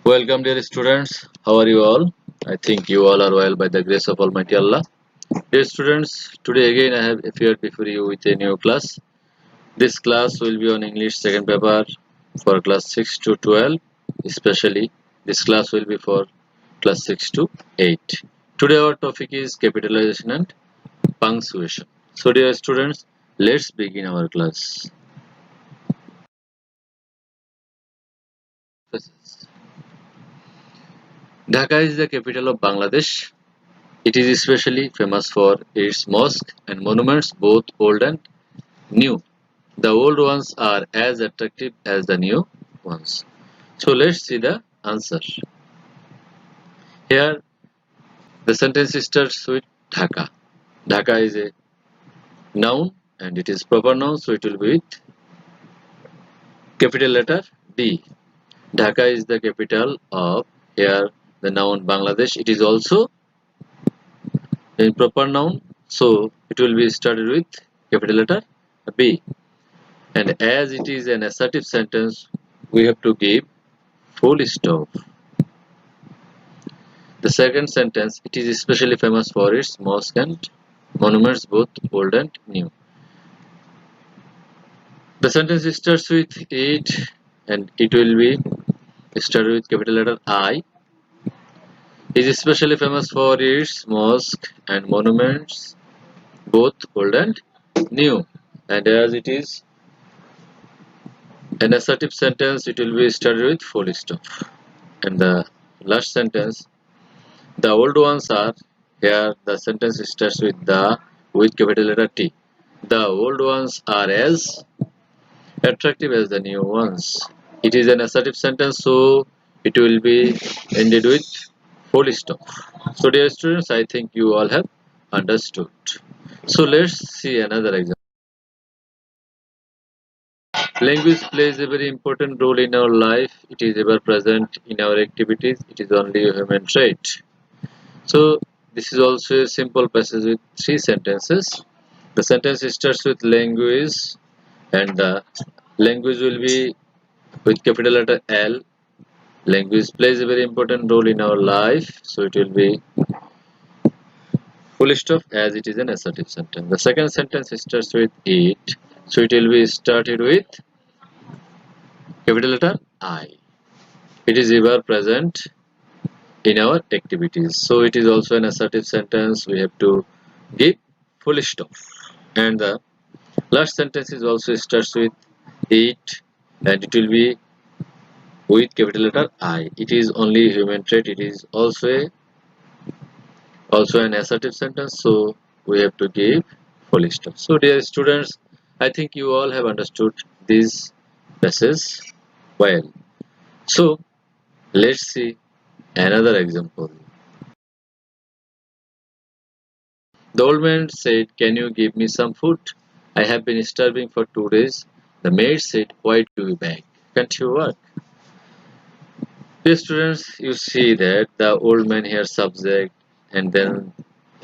Welcome, dear students. How are you all? I think you all are well by the grace of Almighty Allah. Dear students, today again I have appeared before you with a new class. This class will be on English second paper for class 6 to 12. Especially, this class will be for class 6 to 8. Today our topic is capitalization and punctuation. So, dear students, let's begin our class. Dhaka is the capital of Bangladesh. It is especially famous for its mosques and monuments, both old and new. The old ones are as attractive as the new ones. So let's see the answer. Here the sentence starts with Dhaka. Dhaka is a noun and it is proper noun, so it will be with capital letter D. Dhaka is the capital of here the noun Bangladesh. It is also a proper noun, so it will be started with capital letter B. And as it is an assertive sentence, we have to give full stop. The second sentence, it is especially famous for its mosques and monuments, both old and new. The sentence starts with it and it will be started with capital letter I. It is especially famous for its mosques and monuments, both old and new. And as it is an assertive sentence, it will be started with full stop. And the last sentence, the old ones are here the sentence starts with capital letter T. The old ones are as attractive as the new ones. It is an assertive sentence, so it will be ended with full stop. So dear students, I think you all have understood. So let's see another example. Language plays a very important role in our life. It is ever present in our activities. It is only a human trait. So this is also a simple passage with three sentences. The sentence starts with language and the language will be with capital letter L. Language plays a very important role in our life, so it will be full stop as it is an assertive sentence. The second sentence starts with it, so it will be started with capital letter I. It is ever present in our activities, so it is also an assertive sentence. We have to give full stop. And the last sentence is also starts with it and it will be with capital letter I. It is only human trait. It is also an assertive sentence, so we have to give full stop. So dear students, I think you all have understood this passage well. So let's see another example. The old man said, "Can you give me some food? I have been starving for 2 days." The maid said, "Why do you beg? Can't you work?" Dear students, you see that the old man here subject and then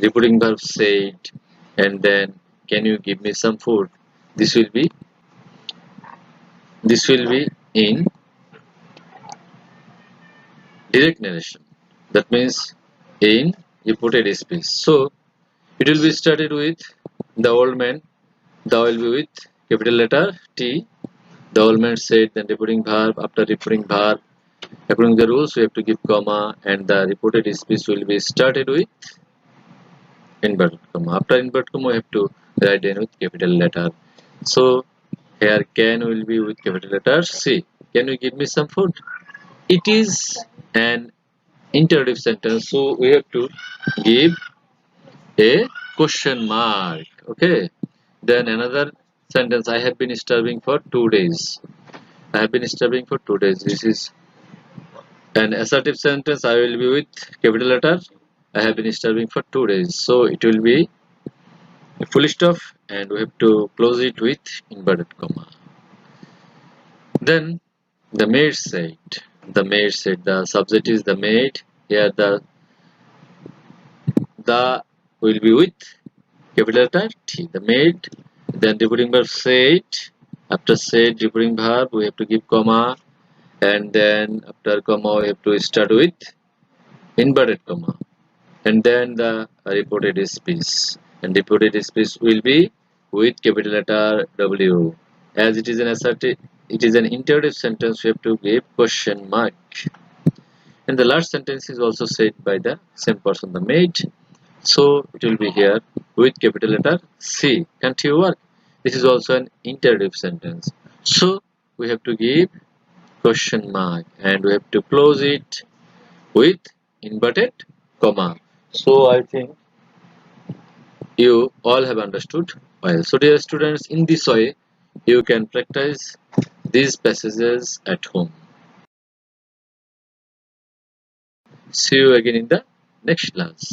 repeating verb said and then can you give me some food? This will be in direct narration. That means in reported speech. So it will be started with the old man. The will be with capital letter T. The old man said, then repeating verb. After repeating verb, according to the rules, we have to give comma, and the reported speech will be started with inverted comma. After inverted comma, we have to write in with capital letter. So here can will be with capital letter C. Can you give me some food? It is an interrogative sentence, so we have to give a question mark. Okay. Then another sentence. I have been starving for 2 days. I have been starving for 2 days. This is an assertive sentence. I will be with capital letter. I have been starving for 2 days. So it will be a full stop and we have to close it with inverted comma. Then the maid said. The maid said. The subject is the maid. Here the will be with capital letter T. The maid. Then repeating verb said. After said repeating verb, we have to give comma. and then after comma we have to start with inverted comma, and then the reported speech, and reported speech will be with capital letter W. As it is an assertive, it is an interrogative sentence, we have to give question mark. And the last sentence is also said by the same person, the maid. So it will be here with capital letter C. Can't you work? This is also an interrogative sentence. So we have to give question mark and we have to close it with inverted comma. So I think you all have understood well. So dear students, in this way you can practice these passages at home. See you again in the next class.